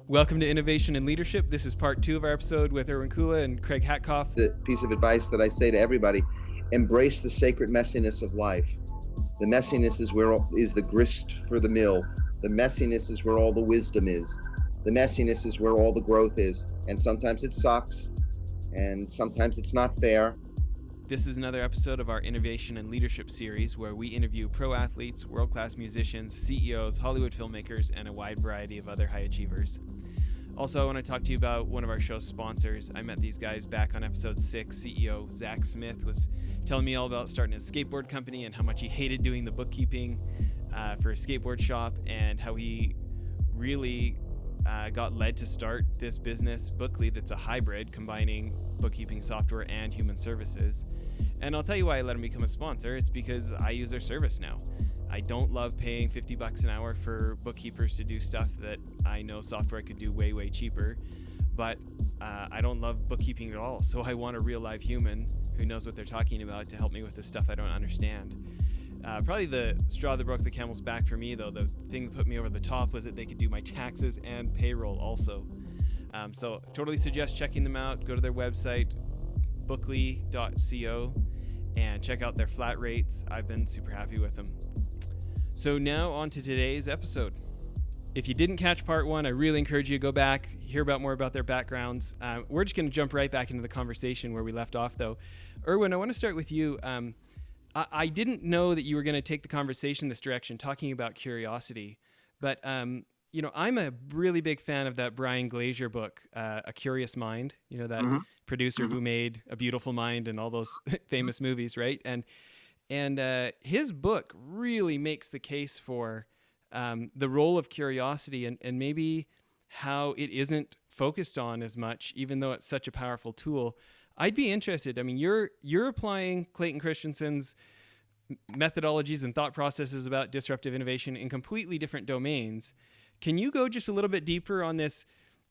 Welcome to Innovation and Leadership. This is part 2 of our episode with Irwin Kula and Craig Hatkoff. The piece of advice that I say to everybody, embrace the sacred messiness of life. The messiness is the grist for the mill. The messiness is where all the wisdom is. The messiness is where all the growth is. And sometimes it sucks, and sometimes it's not fair. This is another episode of our Innovation and Leadership series where we interview pro athletes, world-class musicians, CEOs, Hollywood filmmakers, and a wide variety of other high achievers. Also, I want to talk to you about one of our show's sponsors. I met these guys back on episode 6. CEO Zach Smith was telling me all about starting a skateboard company and how much he hated doing the bookkeeping for a skateboard shop, and how he really got led to start this business, Bookly, that's a hybrid combining bookkeeping software and human services. And I'll tell you why I let him become a sponsor. It's because I use their service now. I don't love paying $50 an hour for bookkeepers to do stuff that I know software could do way, way cheaper. But I don't love bookkeeping at all. So I want a real live human who knows what they're talking about to help me with the stuff I don't understand. Probably the straw that broke the camel's back for me, though, the thing that put me over the top was that they could do my taxes and payroll also. So totally suggest checking them out. Go to their website, bookly.co, and check out their flat rates. I've been super happy with them. So now on to today's episode. If you didn't catch part 1, I really encourage you to go back, hear more about their backgrounds. We're just going to jump right back into the conversation where we left off, though. Irwin, I want to start with you. I didn't know that you were going to take the conversation this direction, talking about curiosity. But, I'm a really big fan of that Brian Glazier book, A Curious Mind, that producer who made A Beautiful Mind and all those famous movies, right? And his book really makes the case for the role of curiosity and maybe how it isn't focused on as much, even though it's such a powerful tool. I'd be interested. I mean, you're applying Clayton Christensen's methodologies and thought processes about disruptive innovation in completely different domains. Can you go just a little bit deeper on this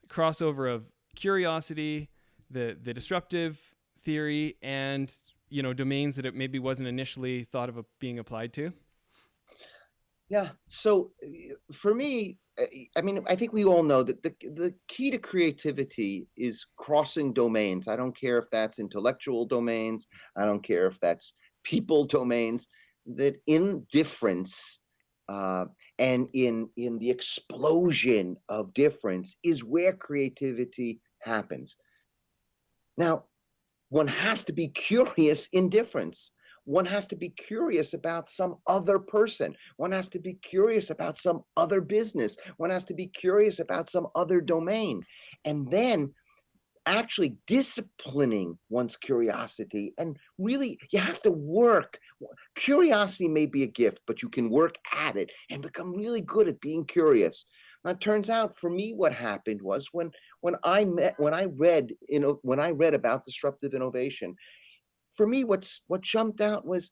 crossover of curiosity, the disruptive theory, and domains that it maybe wasn't initially thought of being applied to? Yeah. So for me, I think we all know that the key to creativity is crossing domains. I don't care if that's intellectual domains. I don't care if that's people domains. That in difference and in the explosion of difference is where creativity happens. Now, one has to be curious in difference. One has to be curious about some other person. One has to be curious about some other business. One has to be curious about some other domain. And then actually disciplining one's curiosity. And really, you have to work. Curiosity may be a gift, but you can work at it and become really good at being curious. Now, it turns out for me, what happened was when I read about disruptive innovation, for me, what jumped out was,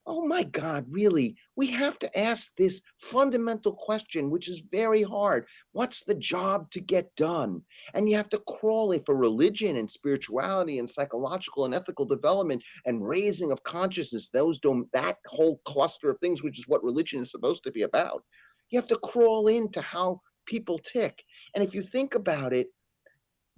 oh my God, really, we have to ask this fundamental question, which is very hard. What's the job to get done? And you have to crawl in for religion and spirituality and psychological and ethical development and raising of consciousness, that whole cluster of things, which is what religion is supposed to be about. You have to crawl into how people tick. And if you think about it,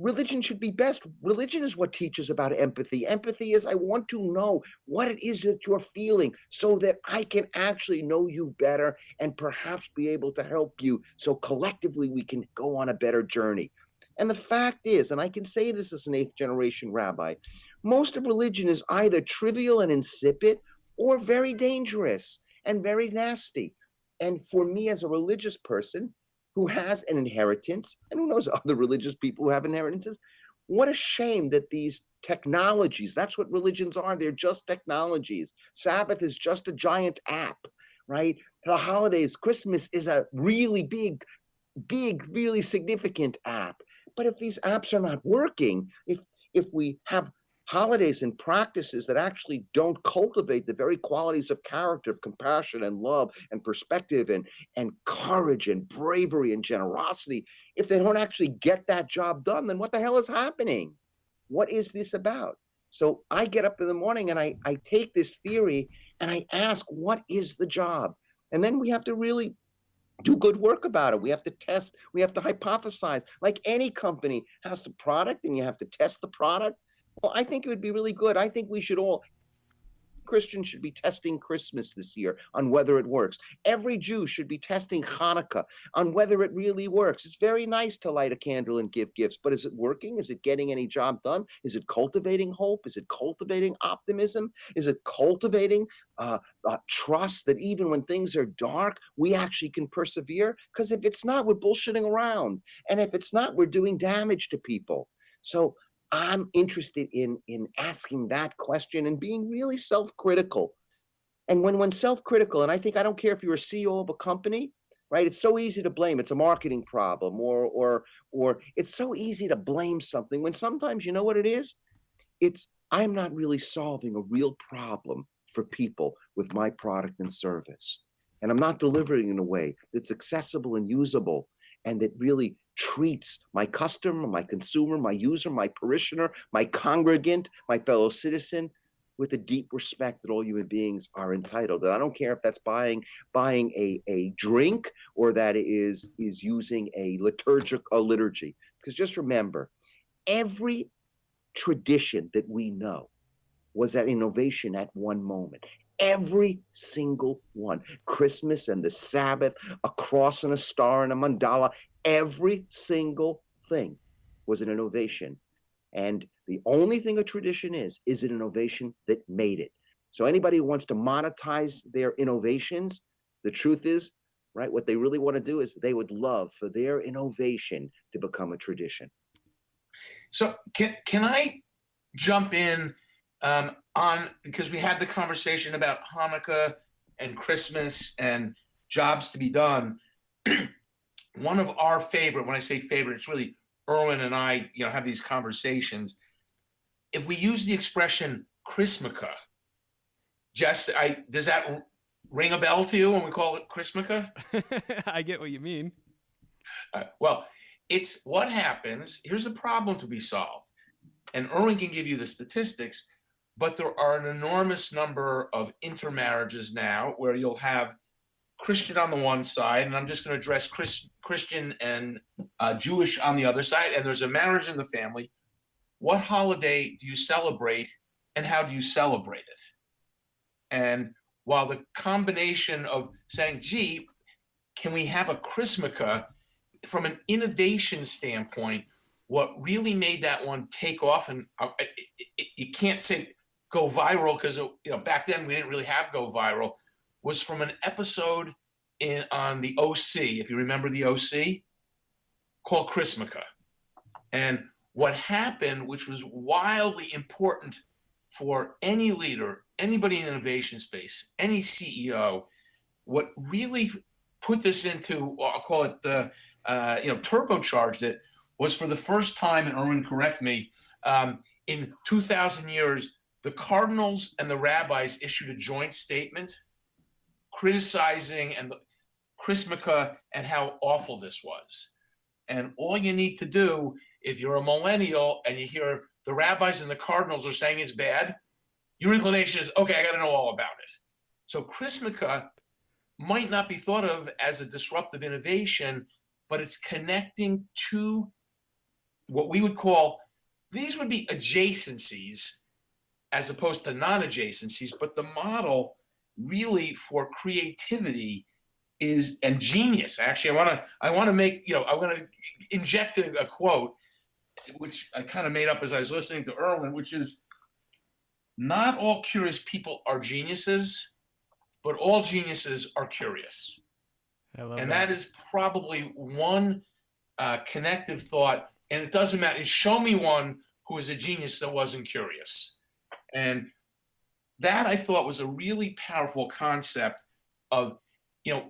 religion should be best. Religion is what teaches about empathy. Empathy is, I want to know what it is that you're feeling so that I can actually know you better and perhaps be able to help you so collectively we can go on a better journey. And the fact is, and I can say this as an 8th generation rabbi, most of religion is either trivial and insipid or very dangerous and very nasty. And for me as a religious person, who has an inheritance, and who knows other religious people who have inheritances. What a shame that these technologies, that's what religions are, they're just technologies. Sabbath is just a giant app, right? The holidays, Christmas is a really big, really significant app. But if these apps are not working, if we have holidays and practices that actually don't cultivate the very qualities of character, of compassion and love and perspective and courage and bravery and generosity, if they don't actually get that job done, then what the hell is happening? What is this about? So I get up in the morning and I take this theory and I ask, what is the job? And then we have to really do good work about it. We have to test, we have to hypothesize. Like any company has the product and you have to test the product. Well, I think it would be really good. I think we should all, Christians should be testing Christmas this year on whether it works. Every Jew should be testing Hanukkah on whether it really works. It's very nice to light a candle and give gifts, but is it working? Is it getting any job done? Is it cultivating hope? Is it cultivating optimism? Is it cultivating trust that even when things are dark, we actually can persevere? Because if it's not, we're bullshitting around. And if it's not, we're doing damage to people. So I'm interested in asking that question and being really self-critical. And when self-critical, and I don't care if you're a CEO of a company, right? It's so easy to blame. It's a marketing problem, or it's so easy to blame something when sometimes you know what it is? It's I'm not really solving a real problem for people with my product and service. And I'm not delivering in a way that's accessible and usable and that really treats my customer, my consumer, my user, my parishioner, my congregant, my fellow citizen with the deep respect that all human beings are entitled. And I don't care if that's buying a drink or that is using a liturgy. Because just remember, every tradition that we know was that innovation at one moment. Every single one. Christmas and the Sabbath, a cross and a star and a mandala, every single thing was an innovation. And the only thing a tradition is an innovation that made it. So anybody who wants to monetize their innovations, the truth is, right, what they really want to do is they would love for their innovation to become a tradition. So can I jump in on, because we had the conversation about Hanukkah and Christmas and jobs to be done. One of our favorite, when I say favorite, it's really Irwin and I, have these conversations. If we use the expression Chrismica, does that ring a bell to you when we call it Chrismica? I get what you mean. Well, it's what happens. Here's a problem to be solved. And Irwin can give you the statistics, but there are an enormous number of intermarriages now where you'll have Christian on the one side, and I'm just going to address Christian and Jewish on the other side, and there's a marriage in the family. What holiday do you celebrate, and how do you celebrate it? And while the combination of saying, gee, can we have a Chrismica, from an innovation standpoint, what really made that one take off, and you can't say go viral because back then we didn't really have go viral, was from an episode on the OC, if you remember the OC, called Chrismica. And what happened, which was wildly important for any leader, anybody in the innovation space, any CEO, what really put this into, I'll call it the, turbocharged it, was for the first time, and Irwin, correct me, in 2,000 years, the cardinals and the rabbis issued a joint statement criticizing and Chrismica and how awful this was. And all you need to do, if you're a millennial and you hear the rabbis and the cardinals are saying it's bad, your inclination is, okay, I got to know all about it. So Chrismica might not be thought of as a disruptive innovation, but it's connecting to what we would call, these would be adjacencies as opposed to non-adjacencies, but the model really for creativity is, and genius. Actually, I want to make, I want to inject a quote, which I kind of made up as I was listening to Irwin, which is, not all curious people are geniuses, but all geniuses are curious. I love and that is probably one connective thought. And it doesn't matter. Show me one who is a genius that wasn't curious. And that I thought was a really powerful concept of,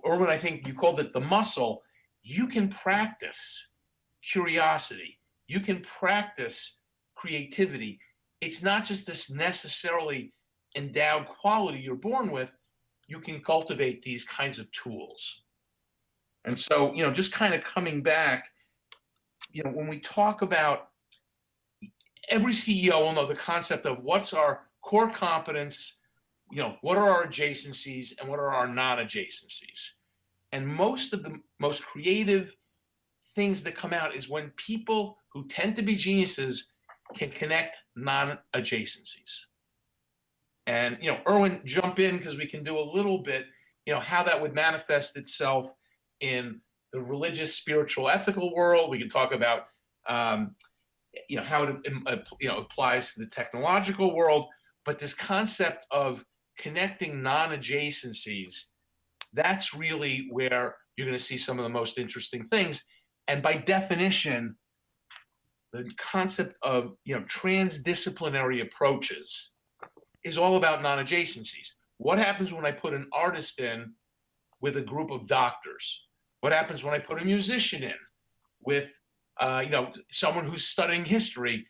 Irwin, I think you called it the muscle. You can practice curiosity. You can practice creativity. It's not just this necessarily endowed quality you're born with. You can cultivate these kinds of tools. And so, just kind of coming back, when we talk about, every CEO will know the concept of what's our core competence, what are our adjacencies and what are our non-adjacencies. And most of the most creative things that come out is when people who tend to be geniuses can connect non-adjacencies. And, Irwin, jump in, because we can do a little bit, how that would manifest itself in the religious, spiritual, ethical world. We can talk about, how it, applies to the technological world. But this concept of connecting non-adjacencies, that's really where you're going to see some of the most interesting things. And by definition, the concept of, transdisciplinary approaches is all about non-adjacencies. What happens when I put an artist in with a group of doctors? What happens when I put a musician in with, someone who's studying history?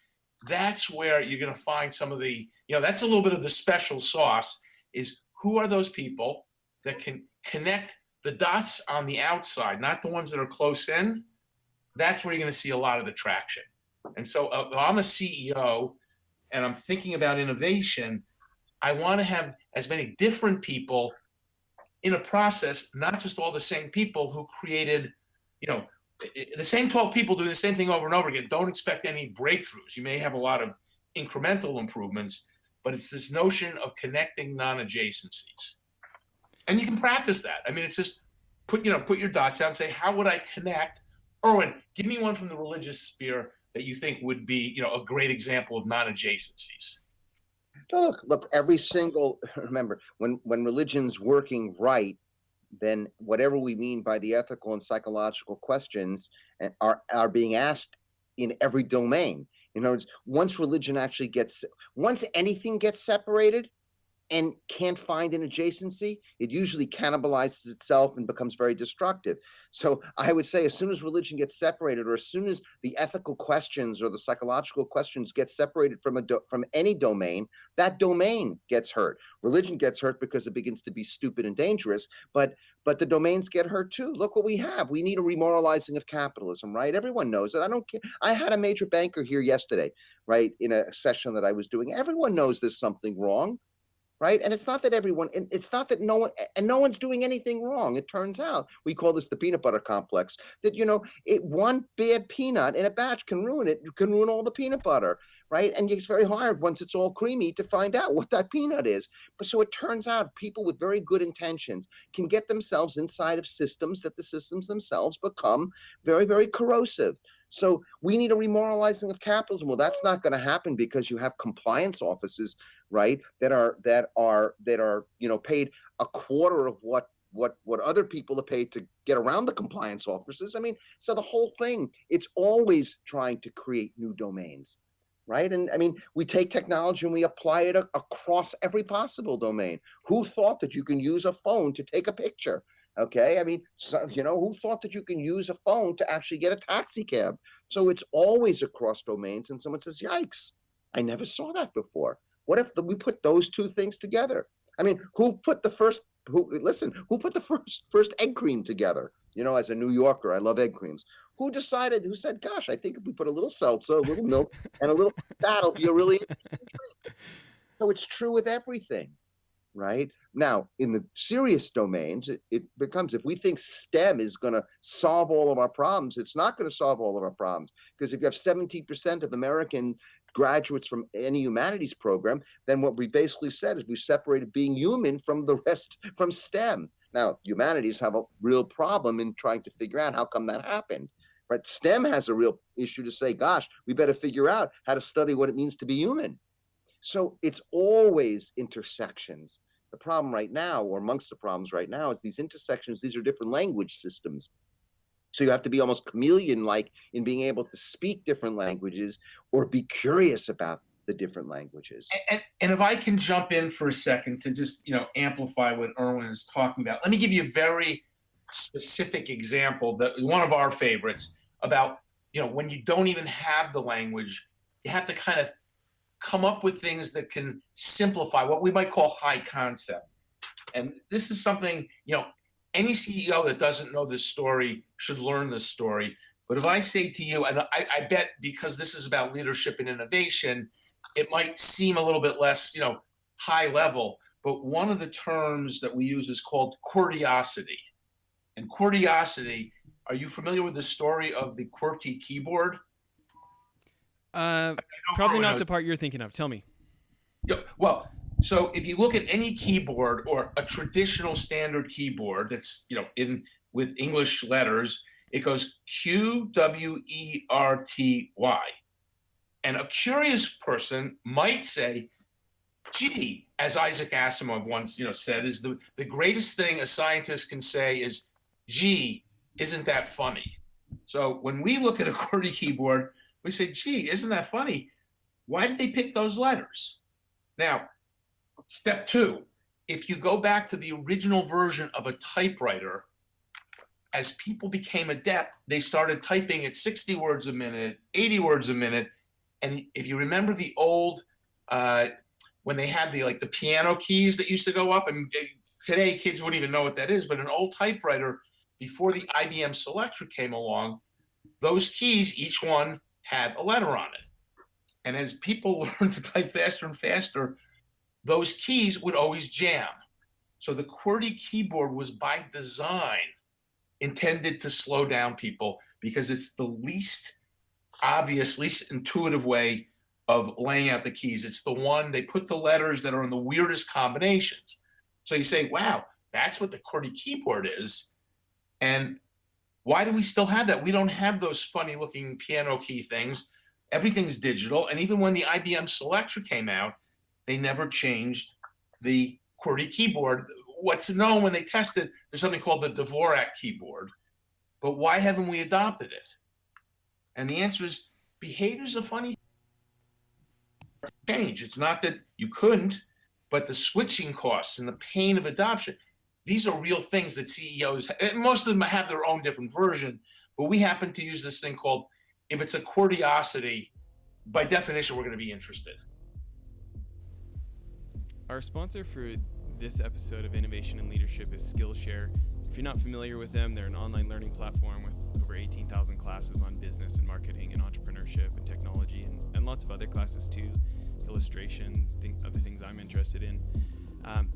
That's where you're going to find some of the, that's a little bit of the special sauce, is who are those people that can connect the dots on the outside, not the ones that are close in. That's where you're going to see a lot of the traction. And so I'm a CEO and I'm thinking about innovation. I want to have as many different people in a process, not just all the same people who created, the same 12 people doing the same thing over and over again. Don't expect any breakthroughs. You may have a lot of incremental improvements, but it's this notion of connecting non-adjacencies. And you can practice that. I mean, it's just put your dots out and say, how would I connect? Irwin, give me one from the religious sphere that you think would be, a great example of non-adjacencies. Look, remember, when religion's working right, then whatever we mean by the ethical and psychological questions are being asked in every domain. In other words, once anything gets separated and can't find an adjacency, it usually cannibalizes itself and becomes very destructive. So I would say, as soon as religion gets separated, or as soon as the ethical questions or the psychological questions get separated from any domain, that domain gets hurt. Religion gets hurt because it begins to be stupid and dangerous, but the domains get hurt too. Look what we have. We need a remoralizing of capitalism, right? Everyone knows it. I don't care. I had a major banker here yesterday, right, in a session that I was doing. Everyone knows there's something wrong. Right. And it's not that no one's doing anything wrong. It turns out, we call this the peanut butter complex, that, one bad peanut in a batch can ruin it. You can ruin all the peanut butter. Right. And it's very hard once it's all creamy to find out what that peanut is. But so it turns out people with very good intentions can get themselves inside of systems that the systems themselves become very, very corrosive. So we need a remoralizing of capitalism. Well, that's not going to happen because you have compliance offices, right, that are paid a quarter of what other people are paid to get around the compliance offices. I mean, so the whole thing, it's always trying to create new domains, right? And I mean, we take technology and we apply it across every possible domain. Who thought that you can use a phone to take a picture? Okay, I mean, who thought that you can use a phone to actually get a taxi cab? So it's always across domains, and someone says, yikes, I never saw that before. What if we put those two things together? I mean, who put the first egg cream together? As a New Yorker, I love egg creams. Who said, gosh, I think if we put a little seltzer, a little milk, and that'll be a really interesting drink. So it's true with everything. Right? Now, in the serious domains, it becomes, if we think STEM is going to solve all of our problems, it's not going to solve all of our problems. Because if you have 17% of American graduates from any humanities program, then what we basically said is we separated being human from the rest, from STEM. Now, humanities have a real problem in trying to figure out how come that happened. Right? STEM has a real issue to say, gosh, we better figure out how to study what it means to be human. So it's always intersections. The problem right now, or amongst the problems right now, is these intersections. These are different language systems. So you have to be almost chameleon-like in being able to speak different languages or be curious about the different languages. And if I can jump in for a second to just, amplify what Irwin is talking about, let me give you a very specific example, that one of our favorites, about, when you don't even have the language, you have to kind of come up with things that can simplify what we might call high concept. And this is something, any CEO that doesn't know this story should learn this story. But if I say to you, and I bet because this is about leadership and innovation, it might seem a little bit less, high level, but one of the terms that we use is called curiosity. And QWERTYosity, are you familiar with the story of the QWERTY keyboard? Probably not the part you're thinking of. Tell me. Yeah, well, so if you look at any keyboard or a traditional standard keyboard that's, in with English letters, it goes QWERTY. And a curious person might say, gee, as Isaac Asimov once, said, is the greatest thing a scientist can say is, gee, isn't that funny? So when we look at a QWERTY keyboard, we say, gee, isn't that funny? Why did they pick those letters? Now, step 2, if you go back to the original version of a typewriter, as people became adept, they started typing at 60 words a minute, 80 words a minute. And if you remember the old, when they had the piano keys that used to go up, and today kids wouldn't even know what that is, but an old typewriter, before the IBM Selectra came along, those keys, each one had a letter on it. And as people learned to type faster and faster, those keys would always jam. So the QWERTY keyboard was by design intended to slow down people because it's the least obvious, least intuitive way of laying out the keys. It's the one they put the letters that are in the weirdest combinations. So you say, wow, that's what the QWERTY keyboard is. And why do we still have that? We don't have those funny looking piano key things. Everything's digital. And even when the IBM Selectra came out, they never changed the QWERTY keyboard. What's known when they tested, there's something called the Dvorak keyboard. But why haven't we adopted it? And the answer is behavior's a funny change. It's not that you couldn't, but the switching costs and the pain of adoption, these are real things that CEOs, and most of them have their own different version, but we happen to use this thing called, if it's a QWERTYosity, by definition, we're going to be interested. Our sponsor for this episode of Innovation and Leadership is Skillshare. If you're not familiar with them, they're an online learning platform with over 18,000 classes on business and marketing and entrepreneurship and technology and lots of other classes too, illustration, other things I'm interested in.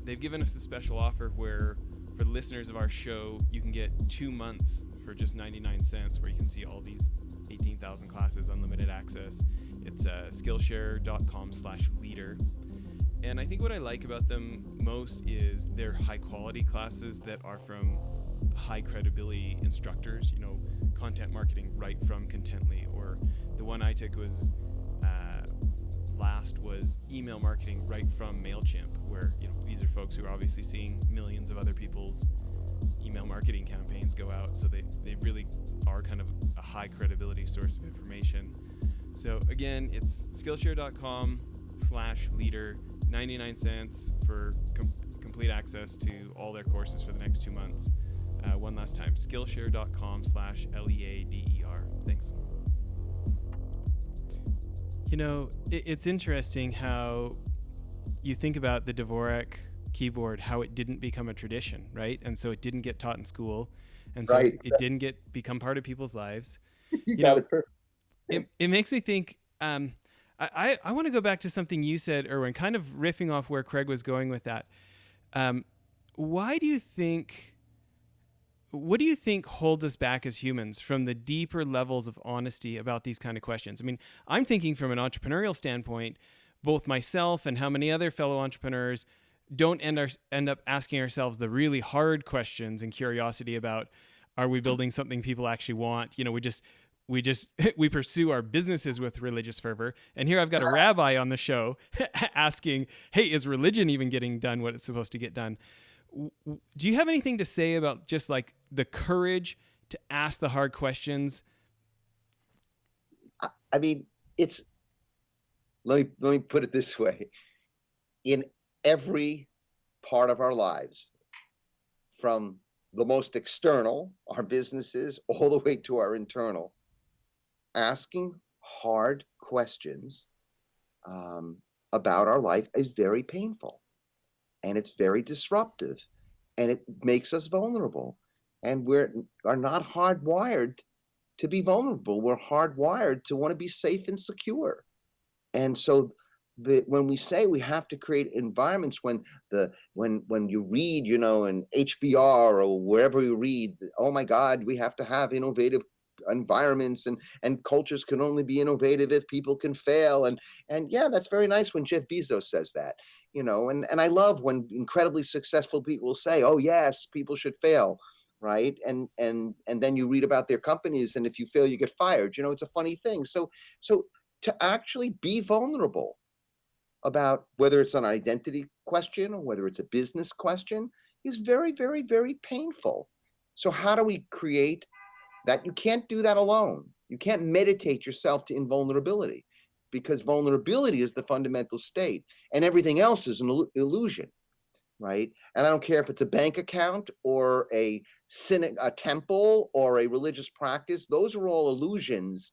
They've given us a special offer where for the listeners of our show, you can get 2 months for just 99 cents where you can see all these 18,000 classes, unlimited access. It's Skillshare.com/leader. And I think what I like about them most is their high quality classes that are from high credibility instructors, content marketing right from Contently, or the one I took was last was email marketing right from MailChimp, where these are folks who are obviously seeing millions of other people's email marketing campaigns go out, so they really are kind of a high credibility source of information. So again, it's Skillshare.com/leader, 99 cents for complete access to all their courses for the next 2 months. One last time, Skillshare.com/LEADER. Thanks. It's interesting how you think about the Dvorak keyboard, how it didn't become a tradition, right? And so it didn't get taught in school, and so Right. it didn't become part of people's lives. You got it perfect. It makes me think. I want to go back to something you said, Irwin, kind of riffing off where Craig was going with that. What do you think holds us back as humans from the deeper levels of honesty about these kind of questions? I mean, I'm thinking from an entrepreneurial standpoint, both myself and how many other fellow entrepreneurs don't end up asking ourselves the really hard questions and curiosity about, are we building something people actually want? We pursue our businesses with religious fervor. And here I've got a rabbi on the show asking, hey, is religion even getting done what it's supposed to get done? Do you have anything to say about just like the courage to ask the hard questions? I mean, let me put it this way. In every part of our lives, from the most external, our businesses, all the way to our internal, asking hard questions about our life is very painful, and it's very disruptive, and it makes us vulnerable. And we are not hardwired to be vulnerable. We're hardwired to want to be safe and secure. And so when we say we have to create environments, when you read, in HBR or wherever you read, oh my God, we have to have innovative environments, and cultures can only be innovative if people can fail. And yeah, that's very nice when Jeff Bezos says that, and I love when incredibly successful people say, oh yes, people should fail. Right. And then you read about their companies, and if you fail, you get fired. It's a funny thing. So to actually be vulnerable about whether it's an identity question or whether it's a business question is very, very, very painful. So how do we create that? You can't do that alone. You can't meditate yourself to invulnerability, because vulnerability is the fundamental state and everything else is an illusion, right? And I don't care if it's a bank account or a temple or a religious practice. Those are all illusions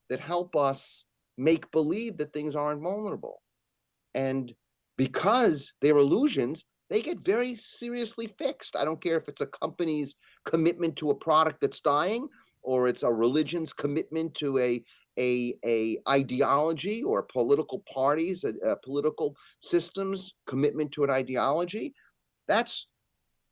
that help us make believe that things aren't vulnerable. And because they're illusions, they get very seriously fixed. I don't care if it's a company's commitment to a product that's dying, or it's a religion's commitment to a ideology, or political parties, a political system's commitment to an ideology. That's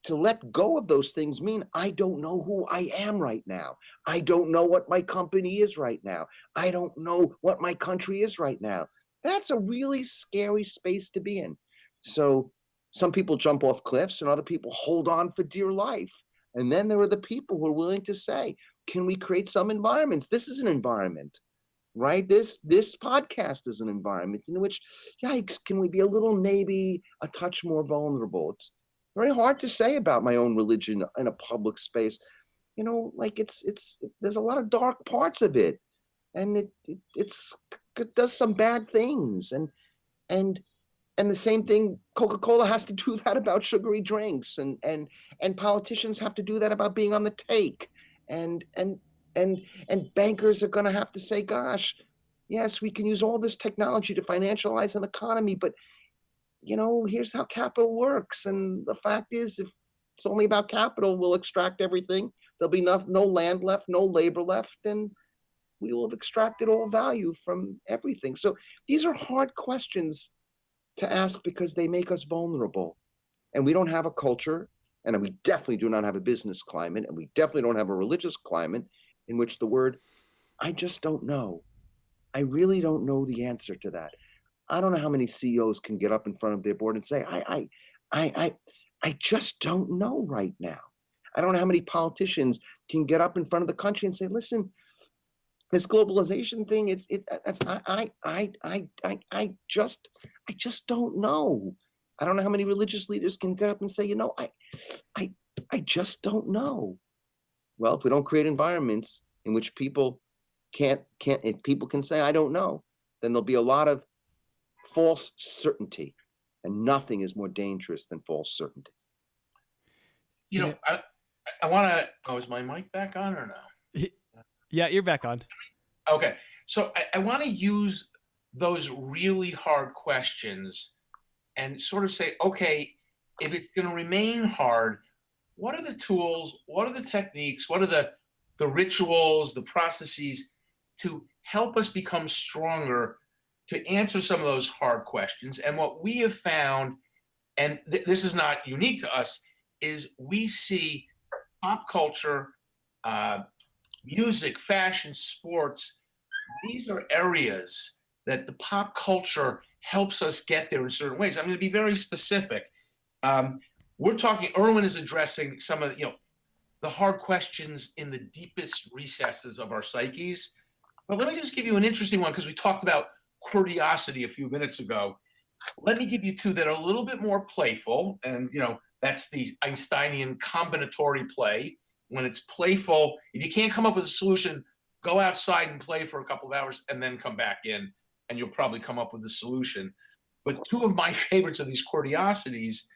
to let go of those things mean I don't know who I am right now. I don't know what my company is right now. I don't know what my country is right now. That's a really scary space to be in. So some people jump off cliffs and other people hold on for dear life. And then there are the people who are willing to say, can we create some environments? This is an environment, right? This podcast is an environment in which, yikes, can we be a little, maybe a touch more vulnerable? It's very hard to say about my own religion in a public space. There's a lot of dark parts of it. And it does some bad things, and the same thing, Coca-Cola has to do that about sugary drinks, and politicians have to do that about being on the take, and bankers are going to have to say, gosh, yes, we can use all this technology to financialize an economy, but here's how capital works, and the fact is, if it's only about capital, we'll extract everything. There'll be no land left, no labor left, and we will have extracted all value from everything. So these are hard questions to ask because they make us vulnerable. And we don't have a culture, and we definitely do not have a business climate, and we definitely don't have a religious climate in which the word, I just don't know. I really don't know the answer to that. I don't know how many CEOs can get up in front of their board and say, I just don't know right now. I don't know how many politicians can get up in front of the country and say, listen, this globalization thing, I just don't know. I don't know how many religious leaders can get up and say, I just don't know. Well, if we don't create environments in which people if people can say, I don't know, then there'll be a lot of false certainty, and nothing is more dangerous than false certainty. I want to, is my mic back on or no? Yeah, you're back on. Okay. So I want to use those really hard questions and sort of say, okay, if it's going to remain hard, what are the tools? What are the techniques? What are the rituals, the processes to help us become stronger to answer some of those hard questions? And what we have found, and this is not unique to us, is we see pop culture, music, fashion, sports. These are areas that the pop culture helps us get there in certain ways. I'm going to be very specific. We're talking, Irwin is addressing some of the hard questions in the deepest recesses of our psyches. But let me just give you an interesting one, because we talked about curiosity a few minutes ago. Let me give you two that are a little bit more playful. And, that's the Einsteinian combinatory play. When it's playful, if you can't come up with a solution, go outside and play for a couple of hours and then come back in, and you'll probably come up with a solution. But two of my favorites of these curiosities,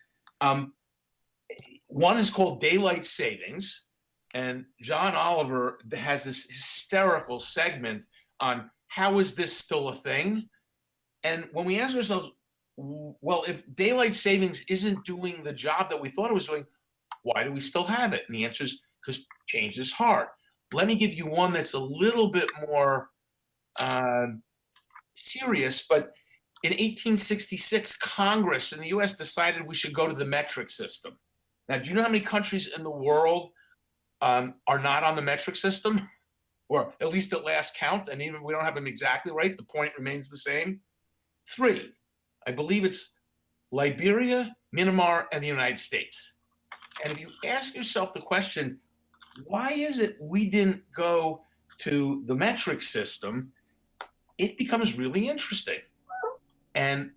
one is called daylight savings. And John Oliver has this hysterical segment on how is this still a thing? And when we ask ourselves, well, if daylight savings isn't doing the job that we thought it was doing, why do we still have it? And the answer is because change is hard. Let me give you one that's a little bit more serious, but in 1866, Congress in the US decided we should go to the metric system. Now, do you know how many countries in the world are not on the metric system? Or at least at last count, and even we don't have them exactly right, the point remains the same. 3, I believe it's Liberia, Myanmar, and the United States. And if you ask yourself the question, why is it we didn't go to the metric system, it becomes really interesting. And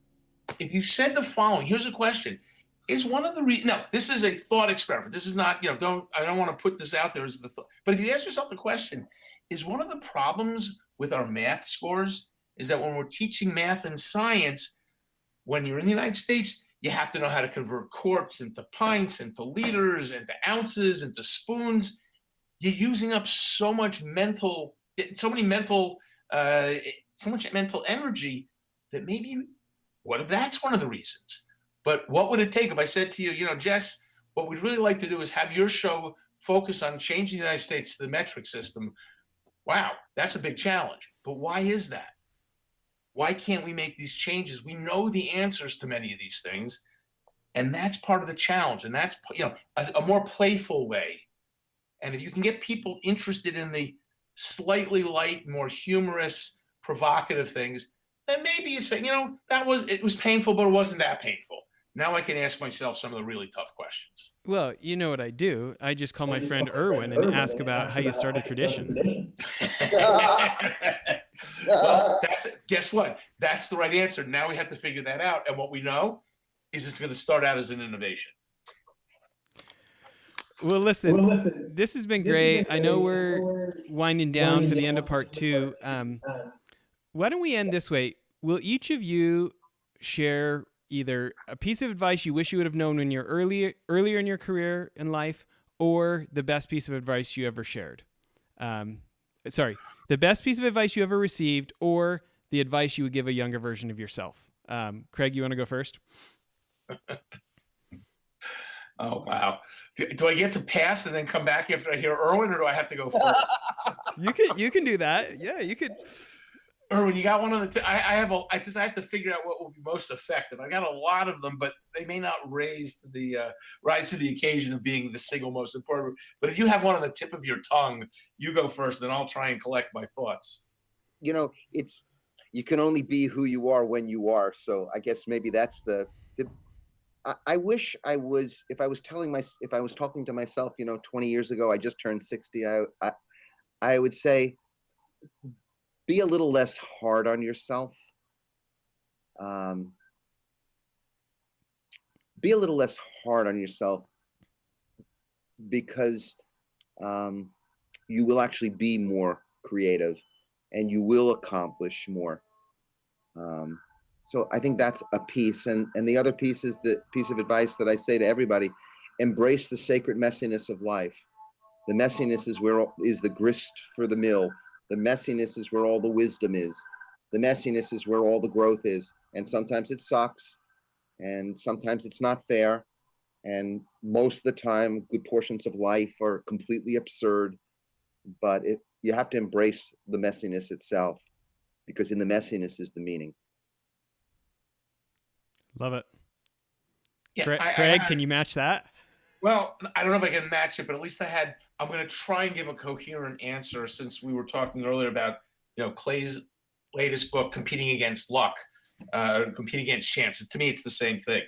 if you said the following, here's a question. Is one of the no, this is a thought experiment. This is not, I don't want to put this out there as the thought. But if you ask yourself the question, is one of the problems with our math scores is that when we're teaching math and science, when you're in the United States, you have to know how to convert quarts into pints, into liters, into ounces, into spoons. You're using up so much mental energy that maybe, what if that's one of the reasons? But what would it take if I said to you, Jess, what we'd really like to do is have your show focus on changing the United States to the metric system. Wow, that's a big challenge. But why is that? Why can't we make these changes? We know the answers to many of these things, and that's part of the challenge. And that's, a more playful way. And if you can get people interested in the slightly light, more humorous, provocative things, then maybe you say, it was painful, but it wasn't that painful. Now I can ask myself some of the really tough questions. Well, you know what I do? I just call my friend Irwin and ask about how you start a tradition. Well, guess what? That's the right answer. Now we have to figure that out. And what we know is it's going to start out as an innovation. Well, listen, this has been great. I know we're winding down for the end of part 2. Why don't we end this way? Will each of you share either a piece of advice you wish you would have known when you're earlier in your career in life, or the best piece of advice you ever shared? The best piece of advice you ever received, or the advice you would give a younger version of yourself. Craig, you want to go first? Oh, wow. Do I get to pass and then come back after I hear Irwin, or do I have to go first? You can do that. Yeah, you could. Irwin, you got one on the I have to figure out what will be most effective. I got a lot of them, but they may not rise to the occasion of being the single most important. But if you have one on the tip of your tongue, you go first, then I'll try and collect my thoughts. You can only be who you are when you are. So I guess maybe that's I wish I was, if I was talking to myself, 20 years ago, I just turned 60. I would say, be a little less hard on yourself. Be a little less hard on yourself, because you will actually be more creative and you will accomplish more. So I think that's a piece. And the other piece is the piece of advice that I say to everybody: embrace the sacred messiness of life. The messiness is the grist for the mill. The messiness is where all the wisdom is. The messiness is where all the growth is. And sometimes it sucks, and sometimes it's not fair. And most of the time, good portions of life are completely absurd. But you have to embrace the messiness itself, because in the messiness is the meaning. Love it. Yeah, Craig, can you match that? Well, I don't know if I can match it, but at least I'm going to try and give a coherent answer, since we were talking earlier about, Clay's latest book, Competing Against Luck, Competing Against Chance. To me, it's the same thing.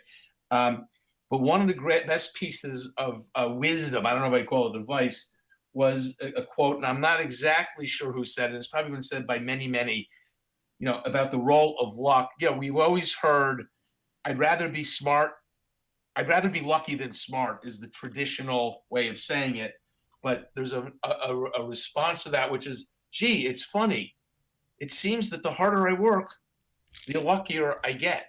But one of the best pieces of wisdom, I don't know if I call it advice, was a quote, and I'm not exactly sure who said it. It's probably been said by many, many, about the role of luck. We've always heard, I'd rather be lucky than smart, is the traditional way of saying it. But there's a response to that, which is, gee, it's funny. It seems that the harder I work, the luckier I get.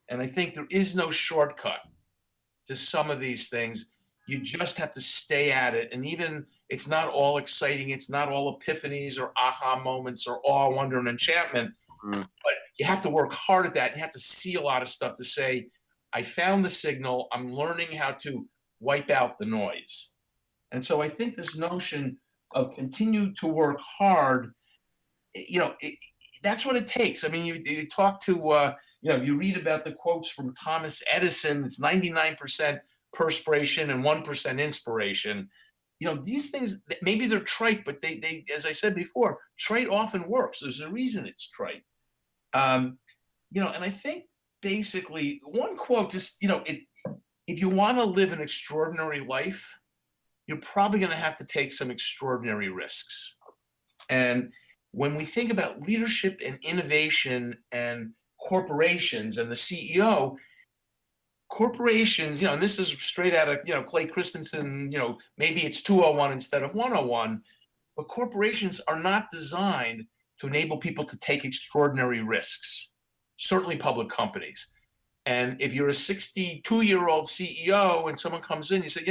And I think there is no shortcut to some of these things. You just have to stay at it. And even it's not all exciting. It's not all epiphanies or aha moments or awe, wonder, and enchantment. But you have to work hard at that. You have to see a lot of stuff to say, I found the signal. I'm learning how to wipe out the noise. And so I think this notion of continue to work hard, that's what it takes. I mean, you talk to, you read about the quotes from Thomas Edison. It's 99% perspiration and 1% inspiration. These things, maybe they're trite, but they, as I said before, trite often works. There's a reason it's trite. And I think basically one quote, just, if you want to live an extraordinary life, you're probably going to have to take some extraordinary risks. And when we think about leadership and innovation and corporations and the CEO, corporations, and this is straight out of, Clay Christensen, maybe it's 201 instead of 101, but corporations are not designed to enable people to take extraordinary risks, certainly public companies. And if you're a 62-year-old CEO and someone comes in, you say,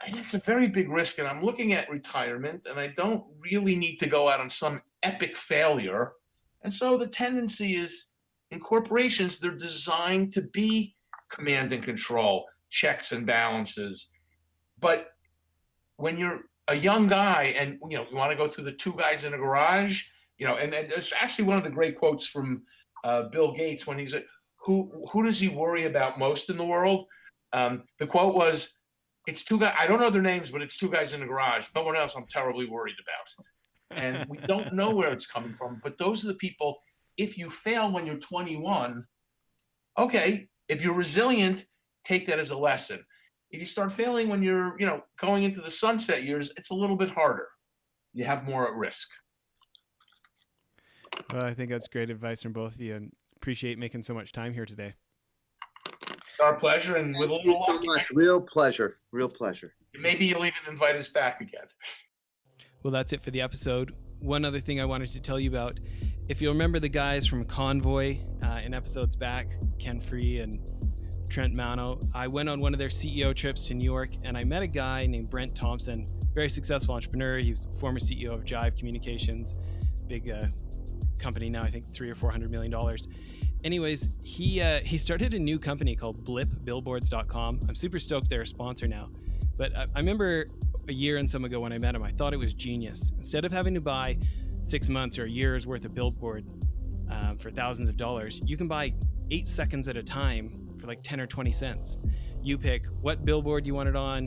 it's a very big risk, and I'm looking at retirement, and I don't really need to go out on some epic failure. And so the tendency is, in corporations, they're designed to be command and control, checks and balances. But when you're a young guy and you want to go through the two guys in a garage, and it's actually one of the great quotes from Bill Gates when he said, "Who does he worry about most in the world?" The quote was, "It's two guys. I don't know their names, but it's two guys in the garage. No one else I'm terribly worried about." And we don't know where it's coming from, but those are the people. If you fail when you're 21, okay. If you're resilient, take that as a lesson. If you start failing when you're, going into the sunset years, it's a little bit harder. You have more at risk. Well, I think that's great advice from both of you, and appreciate making so much time here today. Our pleasure, and with a little luck, so much. Real pleasure. Maybe you'll even invite us back again. Well, that's it for the episode. One other thing I wanted to tell you about, if you remember the guys from Convoy in episodes back, Ken Free and Trent Mano, I went on one of their CEO trips to New York, and I met a guy named Brent Thompson, very successful entrepreneur. He was former CEO of Jive Communications, big company now, I think $300 or $400 million. Anyways, he started a new company called blipbillboards.com. I'm super stoked they're a sponsor now. But I remember a year and some ago when I met him, I thought it was genius. Instead of having to buy 6 months or a year's worth of billboard for thousands of dollars, you can buy 8 seconds at a time for like 10 or 20 cents. You pick what billboard you want it on,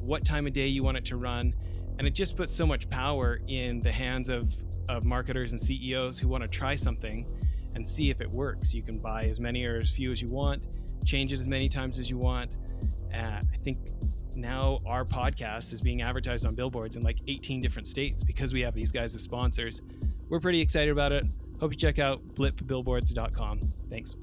what time of day you want it to run, and it just puts so much power in the hands of marketers and CEOs who want to try something and see if it works. You can buy as many or as few as you want, change it as many times as you want. I think now our podcast is being advertised on billboards in like 18 different states because we have these guys as sponsors. We're pretty excited about it. Hope you check out blipbillboards.com. Thanks.